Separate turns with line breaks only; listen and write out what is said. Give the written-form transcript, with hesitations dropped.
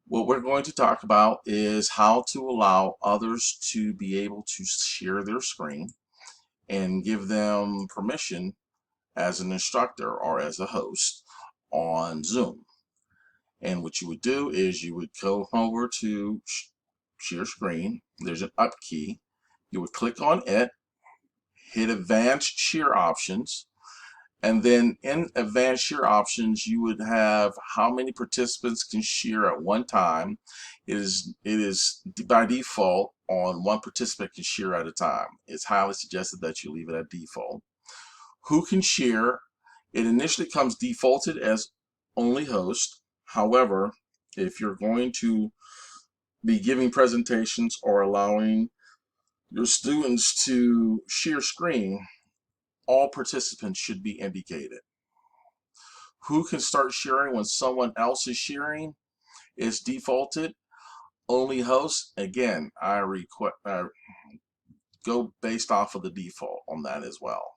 What we're going to talk about is how to allow others to be able to share their screen and give them permission as an instructor or as a host on Zoom. And what you would do is you would go over to share screen. There's an up key. You would click on it, hit advanced share options, and then in advanced share options, you would have how many participants can share at one time. It is by default on one participant can share at a time. It's highly suggested that you leave it at default. Who can share? It initially comes defaulted as only host. However, if you're going to be giving presentations or allowing your students to share screen, all participants should be indicated. Who can start sharing when someone else is sharing is defaulted. Only host. Again, I go based off of the default on that as well.